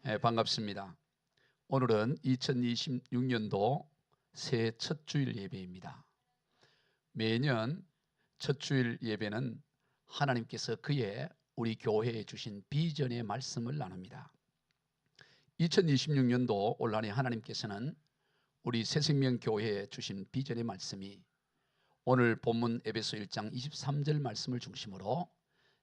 반갑습니다. 오늘은 2026년도 새해 첫 주일 예배입니다. 매년 첫 주일 예배는 하나님께서 그의 우리 교회에 주신 비전의 말씀을 나눕니다. 2026년도 올 한해 하나님께서는 우리 새생명 교회에 주신 비전의 말씀이 오늘 본문 에베소 1장 23절 말씀을 중심으로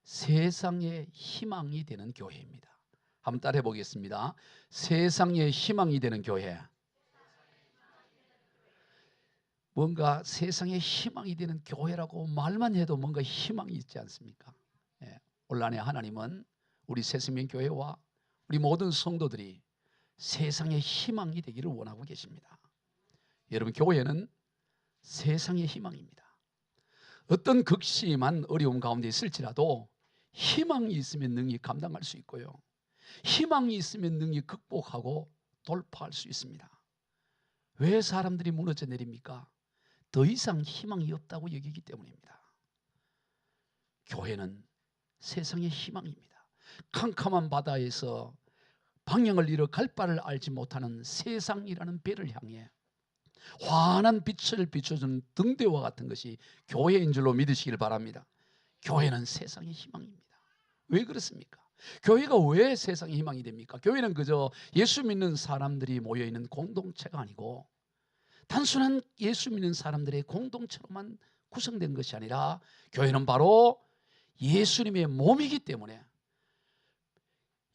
세상의 희망이 되는 교회입니다. 한번 따라해 보겠습니다. 세상의 희망이 되는 교회. 뭔가 세상의 희망이 되는 교회라고 말만 해도 뭔가 희망이 있지 않습니까? 올 한해 하나님은 우리 새생명 교회와 우리 모든 성도들이 세상의 희망이 되기를 원하고 계십니다. 여러분, 교회는 세상의 희망입니다. 어떤 극심한 어려움 가운데 있을지라도 희망이 있으면 능히 감당할 수 있고요, 희망이 있으면 능히 극복하고 돌파할 수 있습니다. 왜 사람들이 무너져 내립니까? 더 이상 희망이 없다고 여기기 때문입니다. 교회는 세상의 희망입니다. 캄캄한 바다에서 방향을 잃어 갈 바를 알지 못하는 세상이라는 배를 향해 환한 빛을 비춰주는 등대와 같은 것이 교회인 줄로 믿으시길 바랍니다. 교회는 세상의 희망입니다. 왜 그렇습니까? 교회가 왜 세상의 희망이 됩니까? 교회는 그저 예수 믿는 사람들이 모여있는 공동체가 아니고 단순한 예수 믿는 사람들의 공동체로만 구성된 것이 아니라 교회는 바로 예수님의 몸이기 때문에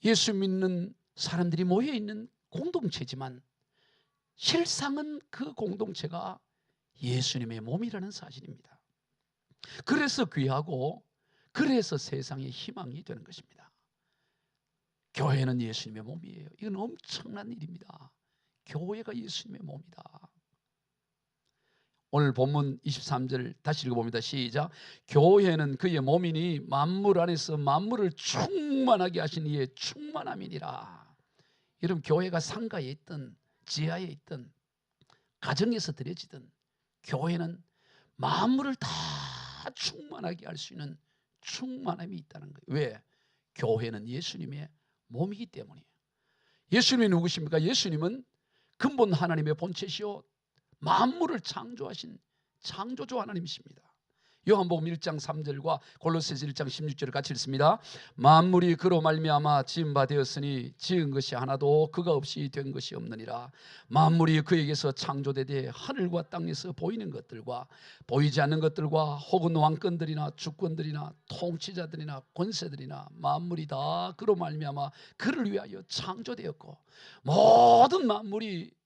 예수 믿는 사람들이 모여있는 공동체지만 실상은 그 공동체가 예수님의 몸이라는 사실입니다. 그래서 귀하고 그래서 세상의 희망이 되는 것입니다. 교회는 예수님의 몸이에요. 이건 엄청난 일입니다. 교회가 예수님의 몸이다. 오늘 본문 23절 다시 읽어봅니다. 시작. 교회는 그의 몸이니 만물 안에서 만물을 충만하게 하신 이의 충만함이니라. 여러분, 교회가 상가에 있든 지하에 있든 가정에서 드려지든 교회는 만물을 다 충만하게 할 수 있는 충만함이 있다는 거예요. 왜? 교회는 예수님의 몸이기 때문이에요. 예수님이 누구십니까? 예수님은 근본 하나님의 본체시요 만물을 창조하신 창조주 하나님이십니다. 요한복음 1장 3절과 골로새서 1장 16절을 같이 읽습니다. 만물이 그로 말미암아 지은 바 되었으니 지은 것이 하나도 그가 없이 된 것이 없느니라. 만물이 그에게서 창조되되 하늘과 땅에서 보이는 것들과 보이지 않는 것들과 혹은 왕권들이나 주권들이나 통치자들이나 권세들이나 만물이 다 그로 말미암아 그를 위하여 창조되었고 모든 만물이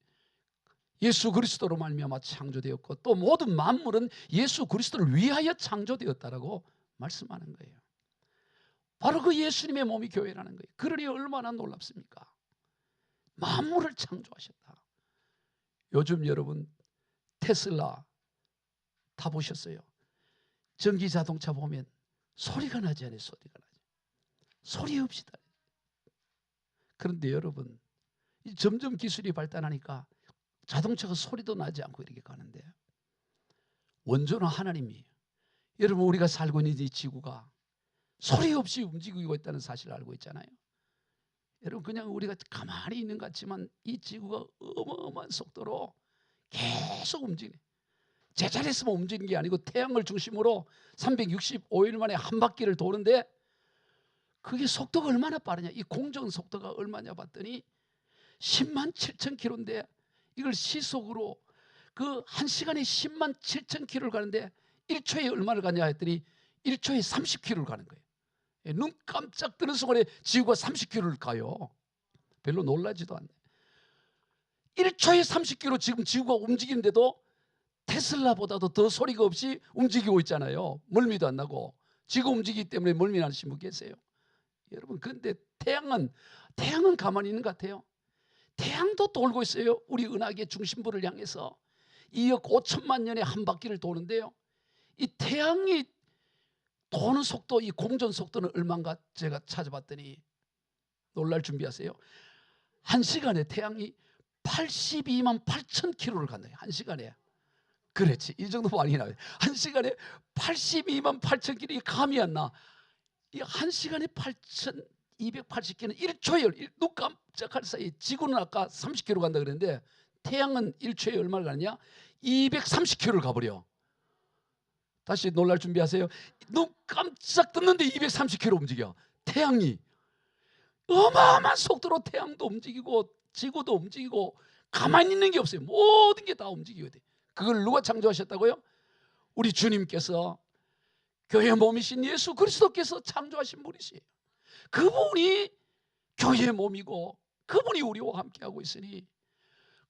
예수 그리스도로 말미암아 창조되었고 또 모든 만물은 예수 그리스도를 위하여 창조되었다라고 말씀하는 거예요. 바로 그 예수님의 몸이 교회라는 거예요. 그러니 얼마나 놀랍습니까? 만물을 창조하셨다. 요즘 여러분 테슬라 타보셨어요? 전기 자동차 보면 소리가 나지 않아요? 소리가 나죠. 소리 없이 달려요. 그런데 여러분, 점점 기술이 발달하니까 자동차가 소리도 나지 않고 이렇게 가는데 원조는 하나님이에요. 여러분, 우리가 살고 있는 이 지구가 소리 없이 움직이고 있다는 사실을 알고 있잖아요. 여러분, 그냥 우리가 가만히 있는 것 같지만 이 지구가 어마어마한 속도로 계속 움직이네. 제자리에서만 움직이는 게 아니고 태양을 중심으로 365일 만에 한 바퀴를 도는데 그게 속도가 얼마나 빠르냐, 이 공전 속도가 얼마냐 봤더니 10만 7천 킬로인데 이걸 시속으로 그 1시간에 10만 7천 킬로를 가는데 1초에 얼마를 가냐 했더니 1초에 30킬로를 가는 거예요. 눈 깜짝 뜨는 순간에 지구가 30킬로를 가요. 별로 놀라지도 않네. 1초에 30킬로 지금 지구가 움직이는데도 테슬라보다도 더 소리가 없이 움직이고 있잖아요. 멀미도 안 나고. 지구 움직이기 때문에 멀미 나시는 분 계세요? 여러분, 근데 태양은 가만히 있는 것 같아요. 태양도 돌고 있어요. 우리 은하계 중심부를 향해서 2억 5천만 년에 한 바퀴를 도는데요, 이 태양이 도는 속도, 이 공전 속도는 얼마인가 제가 찾아봤더니 놀랄 준비하세요. 1시간에 태양이 82만 8천 킬로를 간다요. 1시간에. 그렇지, 이 정도 많이 나와요. 1시간에 82만 8천 킬로. 감이 안 나. 이 1시간에 8,280킬로는 1초에 눈 깜짝할 사이에 지구는 아까 30km 간다 그랬는데 태양은 1초에 얼마를 가느냐? 230km를 가버려. 다시 놀랄 준비하세요. 눈 깜짝 떴는데 230km 움직여. 태양이 어마어마한 속도로 태양도 움직이고 지구도 움직이고 가만히 있는 게 없어요. 모든 게 다 움직이거든. 그걸 누가 창조하셨다고요? 우리 주님께서 교회의 몸이신 예수 그리스도께서 창조하신 분이시에요. 그분이 교회의 몸이고 그분이 우리와 함께하고 있으니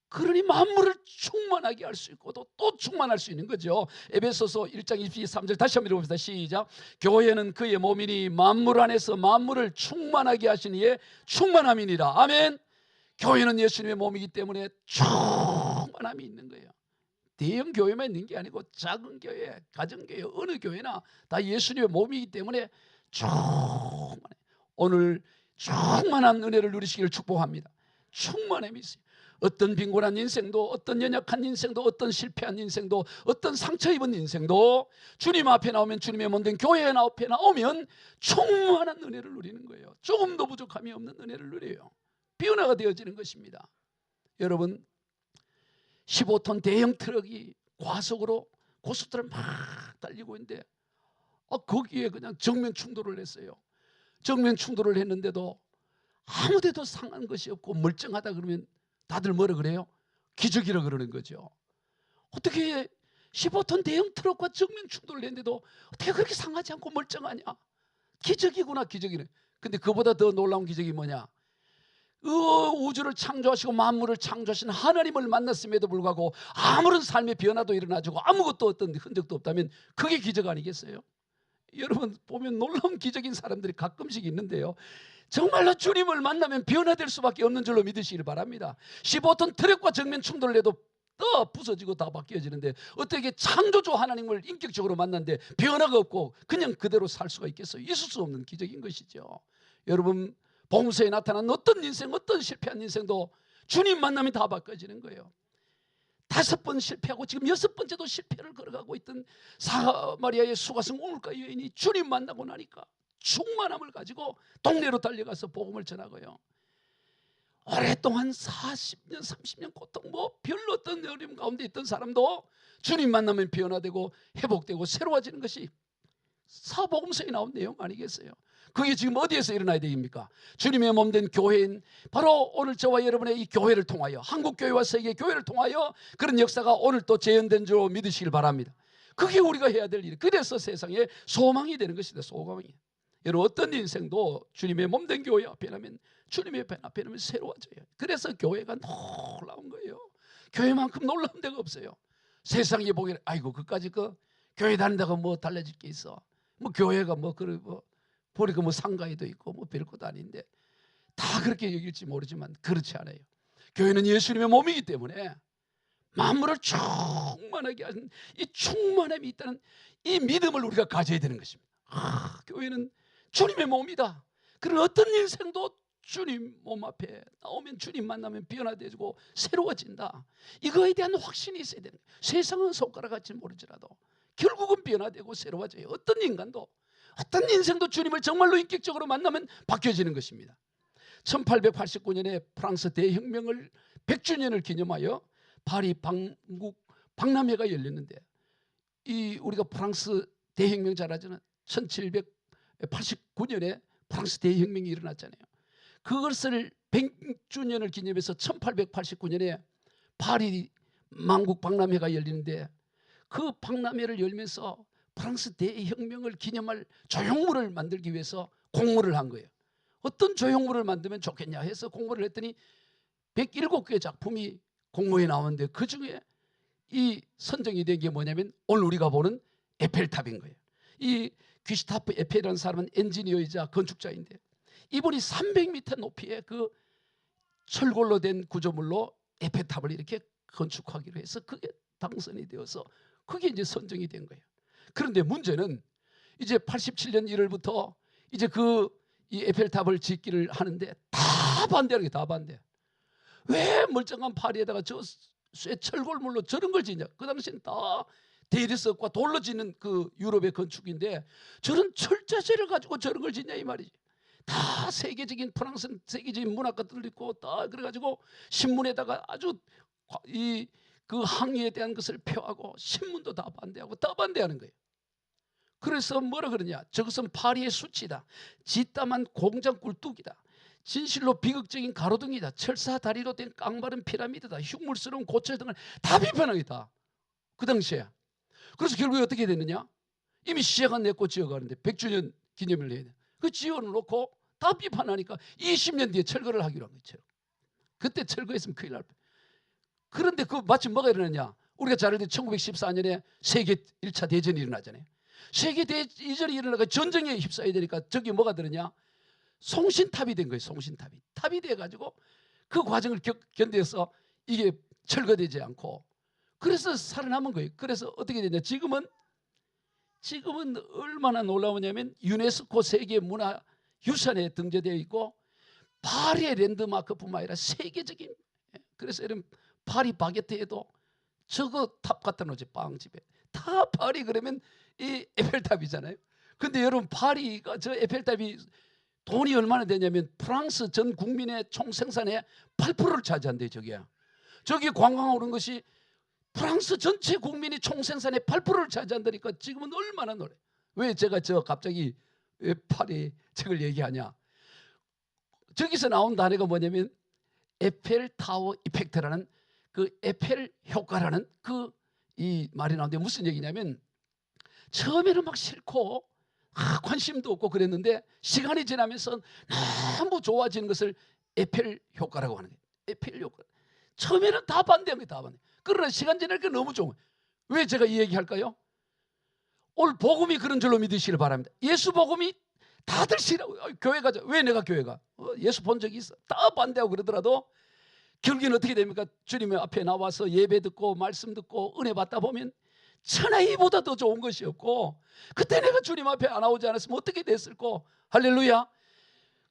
그러니 만물을 충만하게 할 수 있고 또 충만할 수 있는 거죠. 에베소서 1장 23절 다시 한번 읽어봅시다. 시작. 교회는 그의 몸이니 만물 안에서 만물을 충만하게 하신 이의 충만함이니라. 아멘. 교회는 예수님의 몸이기 때문에 충만함이 있는 거예요. 대형 교회만 있는 게 아니고 작은 교회, 가정교회, 어느 교회나 다 예수님의 몸이기 때문에 충만해. 오늘 충만한 은혜를 누리시기를 축복합니다. 충만함이 있어요. 어떤 빈곤한 인생도, 어떤 연약한 인생도, 어떤 실패한 인생도, 어떤 상처 입은 인생도 주님 앞에 나오면, 주님의 몸된 교회 앞에 나오면 충만한 은혜를 누리는 거예요. 조금도 부족함이 없는 은혜를 누려요. 변화가 되어지는 것입니다. 여러분, 15톤 대형 트럭이 과속으로 고속도로를 막 달리고 있는데 거기에 그냥 정면 충돌을 했어요. 정면 충돌을 했는데도 아무 데도 상한 것이 없고 멀쩡하다 그러면 다들 뭐라 그래요? 기적이라 그러는 거죠. 어떻게 15톤 대형 트럭과 정면 충돌을 했는데도 어떻게 그렇게 상하지 않고 멀쩡하냐? 기적이구나, 기적이네. 근데 그보다 더 놀라운 기적이 뭐냐? 우주를 창조하시고 만물을 창조하신 하나님을 만났음에도 불구하고 아무런 삶의 변화도 일어나지고 아무것도 어떤 흔적도 없다면 그게 기적 아니겠어요? 여러분 보면 놀라운 기적인 사람들이 가끔씩 있는데요, 정말로 주님을 만나면 변화될 수밖에 없는 줄로 믿으시길 바랍니다. 15톤 트럭과 정면 충돌을 해도 또 부서지고 다 바뀌어지는데 어떻게 창조주 하나님을 인격적으로 만났는데 변화가 없고 그냥 그대로 살 수가 있겠어요? 있을 수 없는 기적인 것이죠. 여러분, 복음서에 나타난 어떤 인생, 어떤 실패한 인생도 주님 만나면 다 바꿔지는 거예요. 5번 실패하고 지금 6번째도 실패를 걸어가고 있던 사마리아의 수가성 우물가 여인이 주님 만나고 나니까 충만함을 가지고 동네로 달려가서 복음을 전하고요, 오랫동안 40년 30년 고통 별로 어떤 어려움 가운데 있던 사람도 주님 만나면 변화되고 회복되고 새로워지는 것이 사복음서에 나온 내용 아니겠어요? 그게 지금 어디에서 일어나야 됩니까? 주님의 몸된 교회인 바로 오늘 저와 여러분의 이 교회를 통하여, 한국교회와 세계교회를 통하여 그런 역사가 오늘 또 재현된 줄 믿으시길 바랍니다. 그게 우리가 해야 될 일. 그래서 세상에 소망이 되는 것이다. 소망이. 여러분, 어떤 인생도 주님의 몸된 교회 앞에 나면, 주님의 배 앞에 나면 새로워져요. 그래서 교회가 놀라운 거예요. 교회만큼 놀라운 데가 없어요. 세상에 보기에 아이고 그까지 교회 다닌다고 뭐 달라질 게 있어? 교회가 보니까 상가에도 있고 별것도 아닌데, 다 그렇게 여길지 모르지만 그렇지 않아요. 교회는 예수님의 몸이기 때문에 만물을 충만하게 하는 이 충만함이 있다는 이 믿음을 우리가 가져야 되는 것입니다. 교회는 주님의 몸이다. 그런 어떤 인생도 주님 몸 앞에 나오면, 주님 만나면 변화되고 새로워진다. 이거에 대한 확신이 있어야 되는 거예요. 세상은 손가락같이 모르지라도 결국은 변화되고 새로워져요. 어떤 인간도, 어떤 인생도 주님을 정말로 인격적으로 만나면 바뀌어지는 것입니다. 1889년에 프랑스 대혁명을 100주년을 기념하여 파리 방국 박람회가 열렸는데, 우리가 프랑스 대혁명 잘 알잖아요. 1789년에 프랑스 대혁명이 일어났잖아요. 그것을 100주년을 기념해서 1889년에 파리 만국 박람회가 열리는데, 그 박람회를 열면서 프랑스 대혁명을 기념할 조형물을 만들기 위해서 공모를 한 거예요. 어떤 조형물을 만들면 좋겠냐 해서 공모를 했더니 107개의 작품이 공모에 나오는데, 그 중에 이 선정이 된 게 뭐냐면 오늘 우리가 보는 에펠탑인 거예요. 이 귀슈타프 에펠이라는 사람은 엔지니어이자 건축자인데, 이분이 300m 높이의 그 철골로 된 구조물로 에펠탑을 이렇게 건축하기로 해서 그게 당선이 되어서 그게 이제 선정이 된 거예요. 그런데 문제는 이제 87년 1월부터 이제 이 에펠탑을 짓기를 하는데 다 반대하는 게 다 반대. 왜 멀쩡한 파리에다가 쇠 철골물로 저런 걸 짓냐? 그 당시엔 다 대리석과 돌로 짓는 그 유럽의 건축인데 저런 철자재를 가지고 저런 걸 짓냐 이 말이지. 다 세계적인 프랑스는 세계적인 문학가들 있고 다 그래가지고 신문에다가 아주 그 항의에 대한 것을 표하고 신문도 다 반대하고 다 반대하는 거예요. 그래서 뭐라 그러냐? 저것은 파리의 수치다. 짓담한 공장 굴뚝이다. 진실로 비극적인 가로등이다. 철사 다리로 된 깡마른 피라미드다. 흉물스러운 고철 등을 다 비판하겠다. 그 당시에. 그래서 결국에 어떻게 됐느냐? 이미 시작한 내꽃 지어가는데 100주년 기념을 내야 돼. 그 지어를 놓고 다 비판하니까 20년 뒤에 철거를 하기로 한 거죠. 그때 철거했으면 큰일 날 뻔. 그런데 그 마침 뭐가 일어났냐? 우리가 잘 알듯이 1914년에 세계 1차 대전이 일어나잖아요. 세계 대전이 일어나가 전쟁에 휩싸여야 되니까 저기 뭐가 들었냐? 송신탑이 된 거예요. 송신탑이. 탑이 돼가지고 그 과정을 견뎌서 이게 철거되지 않고 그래서 살아남은 거예요. 그래서 어떻게 되냐? 지금은 얼마나 놀라우냐면 유네스코 세계문화유산에 등재되어 있고 파리의 랜드마크뿐만 아니라 세계적인, 그래서 이런 파리 바게트에도 저거 탑 갖다 놓지. 빵집에 다 파리 그러면 이 에펠탑이잖아요. 근데 여러분 파리가 저 에펠탑이 돈이 얼마나 되냐면 프랑스 전 국민의 총생산의 8%를 차지한대요. 저기 관광 오는 것이 프랑스 전체 국민이 총생산의 8%를 차지한다니까 지금은 얼마나 놀래. 왜 제가 갑자기 왜 파리 저걸 얘기하냐? 저기서 나온 단어가 뭐냐면 에펠타워 이펙트라는 그 에펠 효과라는 이 말이 나오는데 무슨 얘기냐면 처음에는 막 싫고 관심도 없고 그랬는데 시간이 지나면서 너무 좋아지는 것을 에펠 효과라고 하는 거예요. 에펠 효과. 처음에는 다 반대한 거예요. 다 반대. 그러나 시간 지나니까 너무 좋은 거예요. 왜 제가 이 얘기할까요? 오늘 복음이 그런 줄로 믿으시길 바랍니다. 예수 복음이 다들 싫어하고 교회 가자. 왜 내가 교회 가? 예수 본 적이 있어. 다 반대하고 그러더라도 결국에는 어떻게 됩니까? 주님의 앞에 나와서 예배 듣고 말씀 듣고 은혜 받다 보면 천하이보다 더 좋은 것이 없고 그때 내가 주님 앞에 안 나오지 않았으면 어떻게 됐을까? 할렐루야.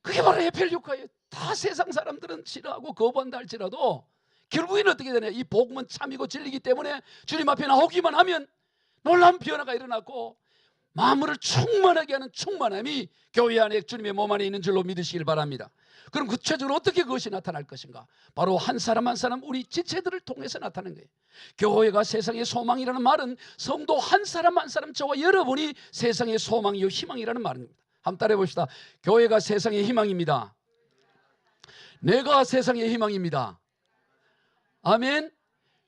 그게 바로 에펠 효과예요. 다 세상 사람들은 싫어하고 거부한다 할지라도 결국에는 어떻게 되냐? 이 복음은 참이고 진리이기 때문에 주님 앞에 나오기만 하면 놀라운 변화가 일어났고 마음을 충만하게 하는 충만함이 교회 안에 주님의 몸 안에 있는 줄로 믿으시길 바랍니다. 그럼 구체적으로 어떻게 그것이 나타날 것인가? 바로 한 사람 한 사람 우리 지체들을 통해서 나타나는 거예요. 교회가 세상의 소망이라는 말은 성도 한 사람 한 사람 저와 여러분이 세상의 소망이요 희망이라는 말입니다. 한번 따라해 봅시다. 교회가 세상의 희망입니다. 내가 세상의 희망입니다. 아멘.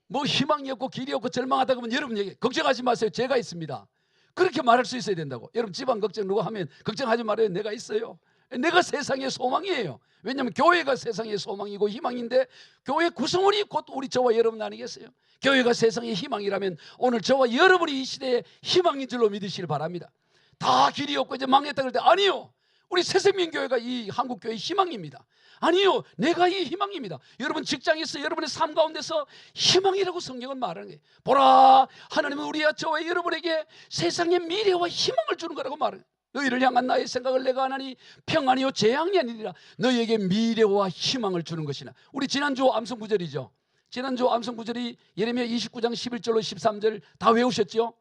뭐 희망이 없고 길이 없고 절망하다 그러면 여러분 얘기 걱정하지 마세요. 제가 있습니다. 그렇게 말할 수 있어야 된다고. 여러분 집안 걱정 누가 하면 걱정하지 말아요. 내가 있어요. 내가 세상의 소망이에요. 왜냐하면 교회가 세상의 소망이고 희망인데 교회 구성원이 곧 우리 저와 여러분 아니겠어요? 교회가 세상의 희망이라면 오늘 저와 여러분이 이 시대의 희망인 줄로 믿으시길 바랍니다. 다 길이 없고 이제 망했다 그럴 때 아니요. 우리 새생명교회가 이 한국교회의 희망입니다. 아니요. 내가 이 희망입니다. 여러분 직장에서 여러분의 삶 가운데서 희망이라고 성경은 말하는 거예요. 보라 하나님은 우리와 저와 여러분에게 세상의 미래와 희망을 주는 거라고 말하는 거예요. 너희를 향한 나의 생각을 내가 하나니 평안이요 재앙이 아니니라. 너희에게 미래와 희망을 주는 것이나. 우리 지난주 암송 구절이죠. 지난주 암송 구절이 예레미야 29장 11절로 13절 다 외우셨죠?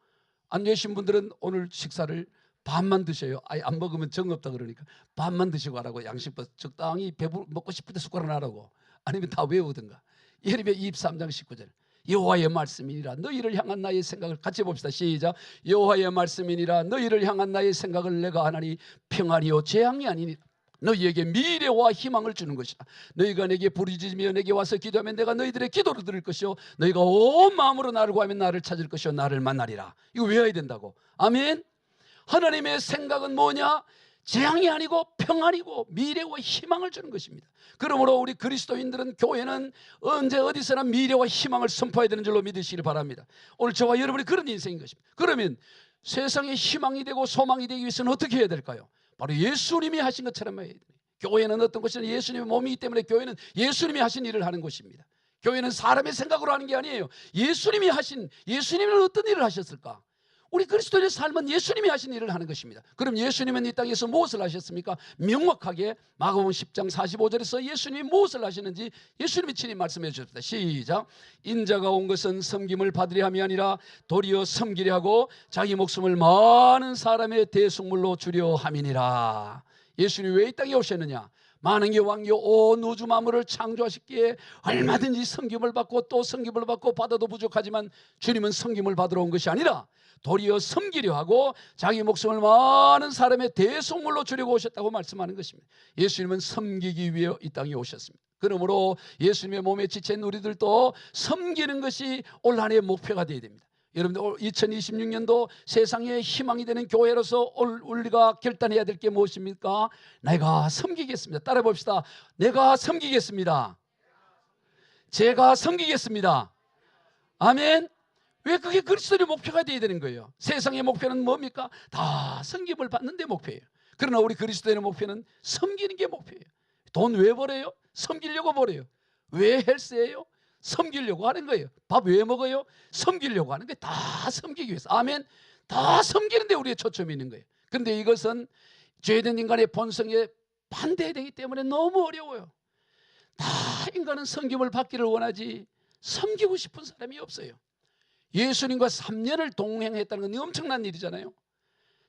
안 외우신 분들은 오늘 식사를 반만 드셔요. 아예 안 먹으면 정 없다 그러니까 반만 드시고 하라고. 양식껏 적당히 먹고 싶을 때 숟가락 하라고. 아니면 다 외우든가. 예레미야 23장 19절 여호와의 말씀이니라 너희를 향한 나의 생각을 같이 봅시다. 시작. 여호와의 말씀이니라 너희를 향한 나의 생각을 내가 하나니 평안이요 재앙이 아니니 너희에게 미래와 희망을 주는 것이다. 너희가 내게 부르짖으며 내게 와서 기도하면 내가 너희들의 기도를 들을 것이요 너희가 온 마음으로 나를 구하면 나를 찾을 것이요 나를 만나리라. 이거 외워야 된다고. 아멘. 하나님의 생각은 뭐냐? 재앙이 아니고 평안이고 미래와 희망을 주는 것입니다. 그러므로 우리 그리스도인들은 교회는 언제 어디서나 미래와 희망을 선포해야 되는 줄로 믿으시길 바랍니다. 오늘 저와 여러분이 그런 인생인 것입니다. 그러면 세상에 희망이 되고 소망이 되기 위해서는 어떻게 해야 될까요? 바로 예수님이 하신 것처럼 해야 됩니다. 교회는 어떤 것이든 예수님의 몸이기 때문에 교회는 예수님이 하신 일을 하는 곳입니다. 교회는 사람의 생각으로 하는 게 아니에요. 예수님은 어떤 일을 하셨을까? 우리 그리스도인의 삶은 예수님이 하신 일을 하는 것입니다. 그럼 예수님은 이 땅에서 무엇을 하셨습니까? 명확하게 마가복음 10장 45절에서 예수님이 무엇을 하시는지 예수님이 친히 말씀해 주셨습니다. 시작. 인자가 온 것은 섬김을 받으려 함이 아니라 도리어 섬기려 하고 자기 목숨을 많은 사람의 대속물로 주려 함이니라. 예수님이 왜 이 땅에 오셨느냐? 만왕의 왕이요 온 우주 만물을 창조하셨기에 얼마든지 섬김을 받고 또 섬김을 받고 받아도 부족하지만 주님은 섬김을 받으러 온 것이 아니라 도리어 섬기려 하고 자기 목숨을 많은 사람의 대속물로 주려고 오셨다고 말씀하는 것입니다. 예수님은 섬기기 위해 이 땅에 오셨습니다. 그러므로 예수님의 몸에 지친 우리들도 섬기는 것이 올 한 해의 목표가 되어야 됩니다. 여러분들 2026년도 세상의 희망이 되는 교회로서 우리가 결단해야 될 게 무엇입니까? 내가 섬기겠습니다. 따라 봅시다. 내가 섬기겠습니다. 제가 섬기겠습니다. 아멘. 왜 그게 그리스도의 목표가 되어야 되는 거예요? 세상의 목표는 뭡니까? 다 섬김을 받는 데 목표예요. 그러나 우리 그리스도의 목표는 섬기는 게 목표예요. 돈 왜 벌어요? 섬기려고 벌어요. 왜 헬스해요? 섬기려고 하는 거예요. 밥 왜 먹어요? 섬기려고 하는 거예요. 다 섬기기 위해서. 아멘. 다 섬기는 데 우리의 초점이 있는 거예요. 그런데 이것은 죄된 인간의 본성에 반대되기 때문에 너무 어려워요. 다 인간은 섬김을 받기를 원하지 섬기고 싶은 사람이 없어요. 예수님과 3년을 동행했다는 건 엄청난 일이잖아요.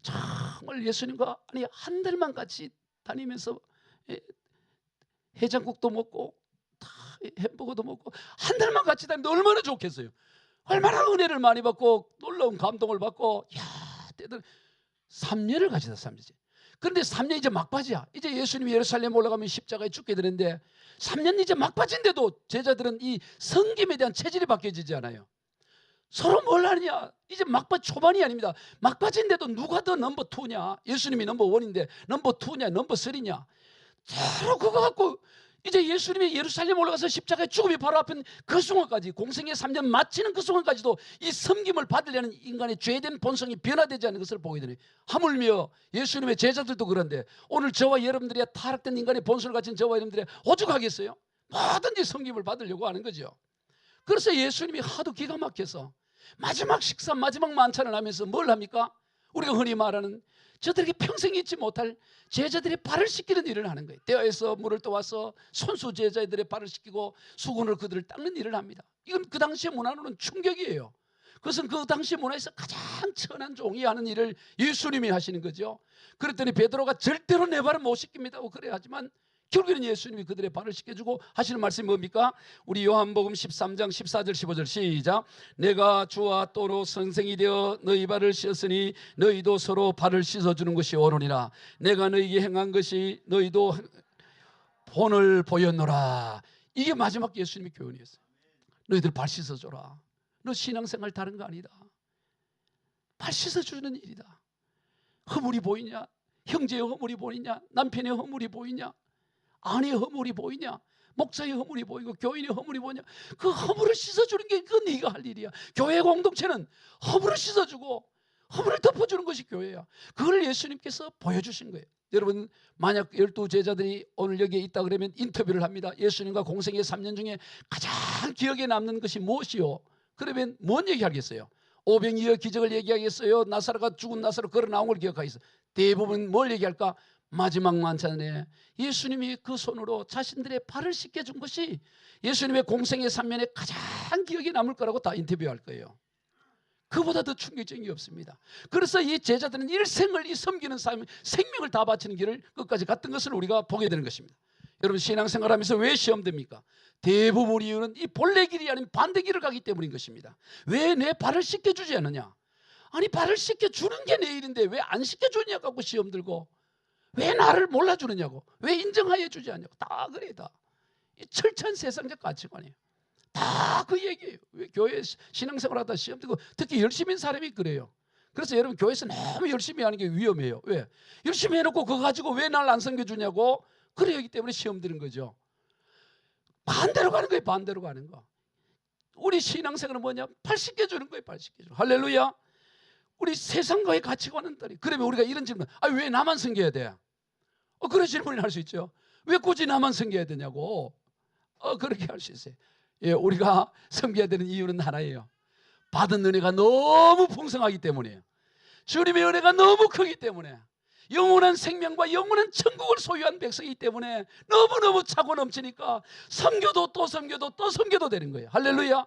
정말 예수님과 한 달만 같이 다니면서 해장국도 먹고 햄버거도 먹고 한 달만 같이 다니는데 얼마나 좋겠어요. 얼마나 은혜를 많이 받고 놀라운 감동을 받고 때들 3년을 가지다 3년째. 그런데 3년 이제 막바지야. 이제 예수님이 예루살렘 올라가면 십자가에 죽게 되는데 3년 이제 막바지인데도 제자들은 이 섬김에 대한 체질이 바뀌어지지 않아요. 서로 뭘 하느냐? 이제 막바지 초반이 아닙니다. 막바지인데도 누가 더 넘버 2냐? 예수님이 넘버 1인데 넘버 2냐? 넘버 3냐? 서로 그거 갖고 이제 예수님이 예루살렘 올라가서 십자가에 죽음이 바로 앞인 그 순간까지, 공생의 3년 마치는 그 순간까지도 이 섬김을 받으려는 인간의 죄된 본성이 변화되지 않는 것을 보게 되네요. 하물며 예수님의 제자들도 그런데 오늘 저와 여러분들이 타락된 인간의 본성을 가진 저와 여러분들이 오죽하겠어요? 뭐든지 섬김을 받으려고 하는 거죠. 그래서 예수님이 하도 기가 막혀서 마지막 식사, 마지막 만찬을 하면서 뭘 합니까? 우리가 흔히 말하는 저들에게 평생 잊지 못할 제자들의 발을 씻기는 일을 하는 거예요. 대야에서 물을 떠와서 손수 제자들의 발을 씻기고 수건을 그들을 닦는 일을 합니다. 이건 그 당시의 문화로는 충격이에요. 그것은 그 당시 문화에서 가장 천한 종이 하는 일을 예수님이 하시는 거죠. 그랬더니 베드로가 절대로 내 발은 못 씻깁니다고 그래 하지만 결국에는 예수님이 그들의 발을 씻겨주고 하시는 말씀이 뭡니까? 우리 요한복음 13장 14절 15절 시작. 내가 주와 또로 선생이 되어 너희 발을 씻었으니 너희도 서로 발을 씻어주는 것이 옳으니라. 내가 너희에게 행한 것이 너희도 본을 보였노라. 이게 마지막 예수님의 교훈이었어요. 너희들 발 씻어줘라. 너 신앙생활 다른 거 아니다. 발 씻어주는 일이다. 허물이 보이냐? 형제의 허물이 보이냐? 남편의 허물이 보이냐? 아내의 허물이 보이냐? 목사의 허물이 보이고 교인의 허물이 보이냐? 그 허물을 씻어주는 게 그 네가 할 일이야. 교회 공동체는 허물을 씻어주고 허물을 덮어주는 것이 교회야. 그걸 예수님께서 보여주신 거예요. 여러분, 만약 12제자들이 오늘 여기에 있다 그러면 인터뷰를 합니다. 예수님과 공생의 3년 중에 가장 기억에 남는 것이 무엇이요? 그러면 뭔 얘기하겠어요? 오병이어 기적을 얘기하겠어요? 나사로가 죽은 나사로 걸어 나온 걸 기억하겠어요? 대부분 뭘 얘기할까? 마지막 만찬에 예수님이 그 손으로 자신들의 발을 씻겨준 것이 예수님의 공생의 3년에 가장 기억에 남을 거라고 다 인터뷰할 거예요. 그보다 더 충격적인 게 없습니다. 그래서 이 제자들은 일생을 이 섬기는 삶, 생명을 다 바치는 길을 끝까지 갔던 것을 우리가 보게 되는 것입니다. 여러분, 신앙생활하면서 왜 시험됩니까? 대부분 이유는 이 본래 길이 아닌 반대 길을 가기 때문인 것입니다. 왜 내 발을 씻겨주지 않느냐? 아니, 발을 씻겨주는 게 내 일인데 왜 안 씻겨주냐 갖고 시험 들고, 왜 나를 몰라주느냐고, 왜 인정하여 주지 않냐고. 다 그래. 다 이 철저한 세상적 가치관이에요. 다 그 얘기예요. 왜 교회 신앙생활 하다 시험 들고, 특히 열심히 사람이 그래요. 그래서 여러분, 교회에서 너무 열심히 하는 게 위험해요. 왜? 열심히 해놓고 그거 가지고 왜 날 안 섬겨주냐고. 그러기 때문에 시험 드는 거죠. 반대로 가는 거예요. 반대로 가는 거. 우리 신앙생활은 뭐냐? 발 씻겨주는 거예요. 발 씻겨주는. 할렐루야. 우리 세상과의 가치관은 다르. 그러면 우리가 이런 질문, 왜 나만 섬겨야 돼? 그런 질문을 할 수 있죠. 왜 굳이 나만 섬겨야 되냐고. 그렇게 할 수 있어요. 예, 우리가 섬겨야 되는 이유는 하나예요. 받은 은혜가 너무 풍성하기 때문이에요. 주님의 은혜가 너무 크기 때문에, 영원한 생명과 영원한 천국을 소유한 백성이기 때문에 너무너무 차고 넘치니까 섬겨도 또 섬겨도 또 섬겨도 되는 거예요. 할렐루야.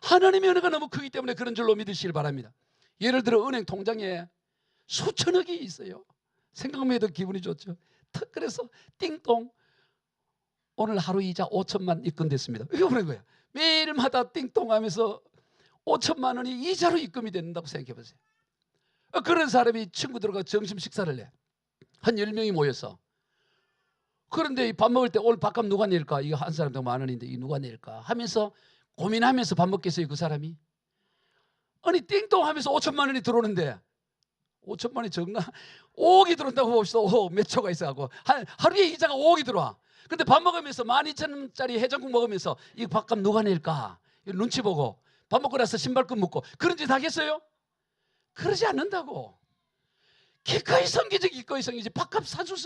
하나님의 은혜가 너무 크기 때문에 그런 줄로 믿으시길 바랍니다. 예를 들어 은행 통장에 수천억이 있어요. 생각만 해도 기분이 좋죠. 턱 그래서 띵동 오늘 하루 이자 5천만 입금됐습니다. 이거 그런 거예요. 매일마다 띵동하면서 5천만 원이 이자로 입금이 된다고 생각해 보세요. 그런 사람이 친구들과 점심 식사를 해. 한 10명이 모여서. 그런데 밥 먹을 때 오늘 밥값 누가 낼까? 이거 한 사람당 10,000원인데 이 누가 낼까? 하면서 고민하면서 밥 먹겠어요, 그 사람이? 아니 띵동하면서 5천만 원이 들어오는데 5천만 원이 적나? 5억이 들어온다고 봅시다. 5억 몇 초가 있어가고 하루에 이자가 5억이 들어와. 근데 밥 먹으면서 12,000원짜리 해장국 먹으면서 이 밥값 누가 낼까? 눈치 보고 밥 먹고 나서 신발끈 묶고 그런 짓 하겠어요? 그러지 않는다고. 기꺼이 섬기지, 기꺼이 섬기지. 밥을 사줄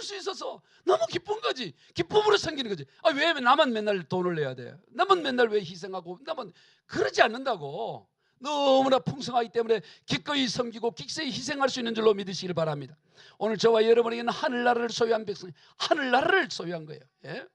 수 있어서 너무 기쁜 거지. 기쁨으로 섬기는 거지. 왜 나만 맨날 돈을 내야 돼? 나만 맨날 왜 희생하고? 나만 그러지 않는다고. 너무나 풍성하기 때문에 기꺼이 섬기고 기꺼이 희생할 수 있는 줄로 믿으시길 바랍니다. 오늘 저와 여러분에게는 하늘나라를 소유한 백성, 하늘나라를 소유한 거예요. 예?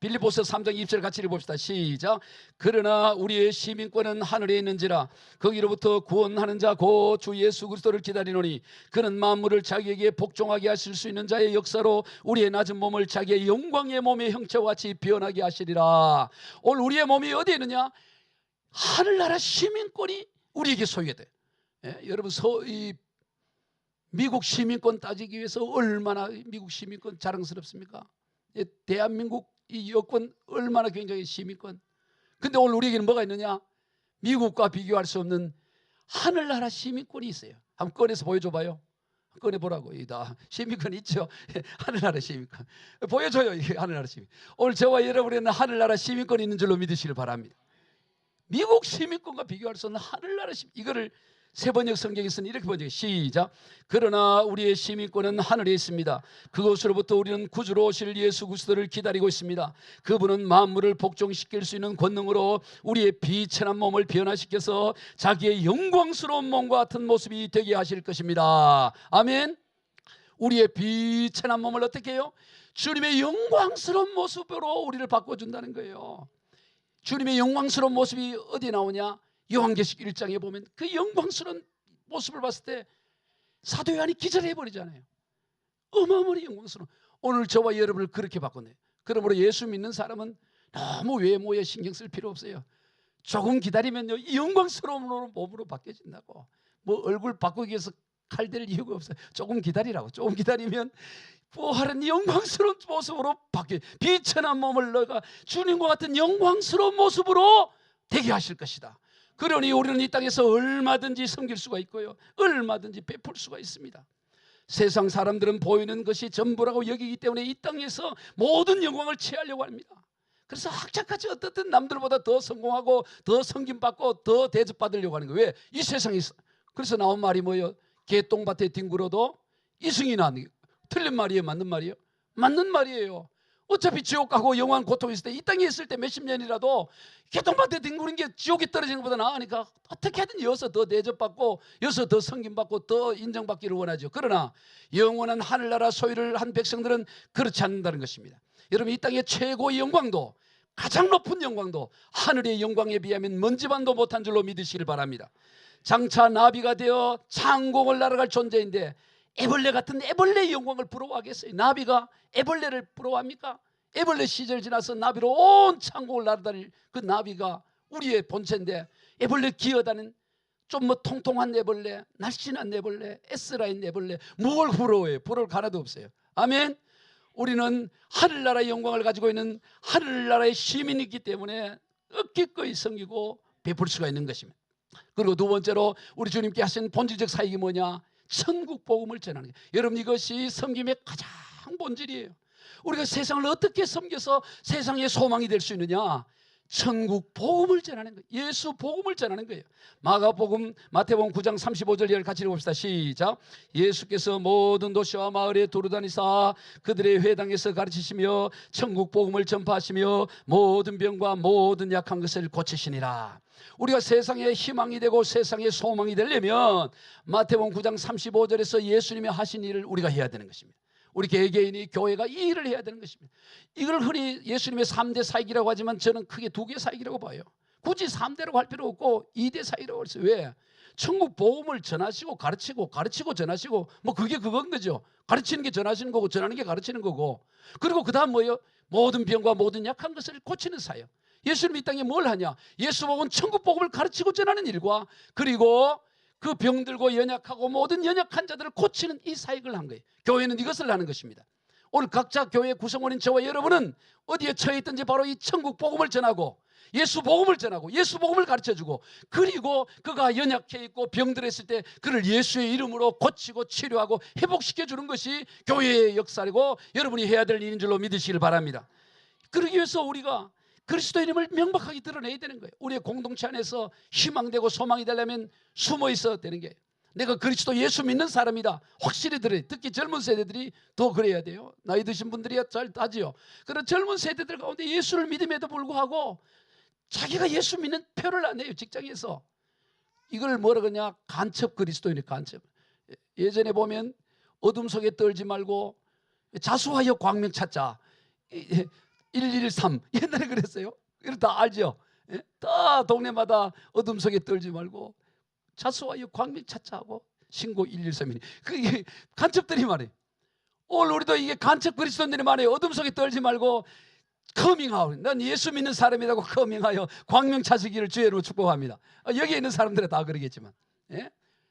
빌립보서 3장 20절 같이 읽어봅시다. 시작. 그러나 우리의 시민권은 하늘에 있는지라 거기로부터 구원하는 자 곧 주 예수 그리스도를 기다리노니 그는 만물을 자기에게 복종하게 하실 수 있는 자의 역사로 우리의 낮은 몸을 자기의 영광의 몸의 형체와 같이 변하게 하시리라. 오늘 우리의 몸이 어디에 있느냐? 하늘나라 시민권이 우리에게 소유가 돼. 예? 여러분 이 미국 시민권 따지기 위해서 얼마나 미국 시민권 자랑스럽습니까? 예, 대한민국 이 여권 얼마나 굉장히 시민권. 근데 오늘 우리에게는 뭐가 있느냐? 미국과 비교할 수 없는 하늘나라 시민권이 있어요. 한번 꺼내서 보여줘봐요. 꺼내보라고. 다 시민권 있죠? 하늘나라 시민권. 보여줘요. 이게 하늘나라 시민. 오늘 저와 여러분에는 하늘나라 시민권이 있는 줄로 믿으시길 바랍니다. 미국 시민권과 비교할 수 없는 하늘나라 시민. 이거를 세번역 성경에서는 이렇게 번역해요. 시작. 그러나 우리의 시민권은 하늘에 있습니다. 그곳으로부터 우리는 구주로 오실 예수 그리스도를 기다리고 있습니다. 그분은 만물을 복종시킬 수 있는 권능으로 우리의 비천한 몸을 변화시켜서 자기의 영광스러운 몸과 같은 모습이 되게 하실 것입니다. 아멘. 우리의 비천한 몸을 어떻게 해요? 주님의 영광스러운 모습으로 우리를 바꿔준다는 거예요. 주님의 영광스러운 모습이 어디에 나오냐? 요한계시록 1장에 보면 그 영광스러운 모습을 봤을 때 사도 요한이 기절해버리잖아요. 어마어마하게 영광스러운. 오늘 저와 여러분을 그렇게 바꾸네. 그러므로 예수 믿는 사람은 너무 외모에 신경 쓸 필요 없어요. 조금 기다리면요 이 영광스러운 몸으로 바뀌어진다고. 뭐 얼굴 바꾸기 위해서 칼댈 이유가 없어요. 조금 기다리라고. 조금 기다리면 부활한 영광스러운 모습으로 바뀌어. 비천한 몸을 너가 주님과 같은 영광스러운 모습으로 되게 하실 것이다. 그러니 우리는 이 땅에서 얼마든지 섬길 수가 있고요, 얼마든지 베풀 수가 있습니다. 세상 사람들은 보이는 것이 전부라고 여기기 때문에 이 땅에서 모든 영광을 취하려고 합니다. 그래서 학자까지 어떻든 남들보다 더 성공하고 더 섬김받고 더 대접받으려고 하는 거예요. 왜? 이 세상에서. 그래서 나온 말이 뭐예요? 개똥밭에 뒹굴어도 이승이 나는. 틀린 말이에요? 맞는 말이에요? 맞는 말이에요. 어차피 지옥 가고 영원 고통 있을 때, 이 땅에 있을 때 몇십 년이라도 개똥밭에 뒹구는 게 지옥에 떨어지는 것보다 나으니까 어떻게든 여기서 더 대접받고 여기서 더 섬김받고 더 인정받기를 원하죠. 그러나 영원한 하늘나라 소유를 한 백성들은 그렇지 않는다는 것입니다. 여러분, 이 땅의 최고의 영광도, 가장 높은 영광도 하늘의 영광에 비하면 먼지반도 못한 줄로 믿으시길 바랍니다. 장차 나비가 되어 창공을 날아갈 존재인데 애벌레 같은 애벌레의 영광을 부러워하겠어요? 나비가 애벌레를 부러워합니까? 애벌레 시절 지나서 나비로 온 창공을 날아다닐 그 나비가 우리의 본체인데, 애벌레 기어다니는 좀 뭐 통통한 애벌레, 날씬한 애벌레, S라인 애벌레, 뭘 부러워해요? 부러울 하나도 없어요. 아멘. 우리는 하늘나라의 영광을 가지고 있는 하늘나라의 시민이기 때문에 기꺼이 섬기고 베풀 수가 있는 것입니다. 그리고 두 번째로 우리 주님께 하신 본질적 사역이 뭐냐? 천국 복음을 전하는 거예요. 여러분, 이것이 섬김의 가장 본질이에요. 우리가 세상을 어떻게 섬겨서 세상의 소망이 될 수 있느냐? 천국 복음을 전하는 거예요. 예수 복음을 전하는 거예요. 마가복음, 마태복음 9장 35절 같이 읽어봅시다. 시작. 예수께서 모든 도시와 마을에 두루다니사 그들의 회당에서 가르치시며 천국 복음을 전파하시며 모든 병과 모든 약한 것을 고치시니라. 우리가 세상의 희망이 되고 세상의 소망이 되려면 마태복음 9장 35절에서 예수님이 하신 일을 우리가 해야 되는 것입니다. 우리 개개인이, 교회가 이 일을 해야 되는 것입니다. 이걸 흔히 예수님의 3대 사역이라고 하지만 저는 크게 2개 사역이라고 봐요. 굳이 3대라고 할 필요 없고 2대 사역이라고 했어요. 왜? 천국 복음을 전하시고 가르치고 전하시고 뭐 그게 그건 거죠. 가르치는 게 전하시는 거고 전하는 게 가르치는 거고. 그리고 그다음 뭐예요? 모든 병과 모든 약한 것을 고치는 사역. 예수님 이 땅에 뭘 하냐? 예수 복음 천국 복음을 가르치고 전하는 일과 그리고 그 병들고 연약하고 모든 연약한 자들을 고치는 이 사역을 한 거예요. 교회는 이것을 하는 것입니다. 오늘 각자 교회 구성원인 저와 여러분은 어디에 처해 있든지 바로 이 천국 복음을 전하고 예수 복음을 전하고 예수 복음을 가르쳐주고 그리고 그가 연약해 있고 병들었을 때 그를 예수의 이름으로 고치고 치료하고 회복시켜주는 것이 교회의 역사이고 여러분이 해야 될 일인 줄로 믿으시길 바랍니다. 그러기 위해서 우리가 그리스도인임을 명백하게 드러내야 되는 거예요. 우리의 공동체 안에서 희망되고 소망이 되려면 숨어 있어야 되는 게 내가 그리스도 예수 믿는 사람이다. 확실히 들어요. 특히 젊은 세대들이 더 그래야 돼요. 나이 드신 분들이야 잘 따지요. 그런 젊은 세대들 가운데 예수를 믿음에도 불구하고 자기가 예수 믿는 표를 안 내요. 직장에서. 이걸 뭐라 그러냐? 간첩 그리스도인이 간첩. 예전에 보면 어둠 속에 떨지 말고 자수하여 광명 찾자. 113 옛날에 그랬어요. 이거 다 알죠? 다 동네마다 어둠 속에 떨지 말고 자수하여 광명 찾자 하고 신고 113이니 그게 간첩들이 말해. 오늘 우리도 이게 간첩 그리스도인들이 말해. 어둠 속에 떨지 말고 커밍아웃. 난 예수 믿는 사람이라고 커밍하여 광명 찾으기를 주의로 축복합니다. 여기에 있는 사람들은 다 그러겠지만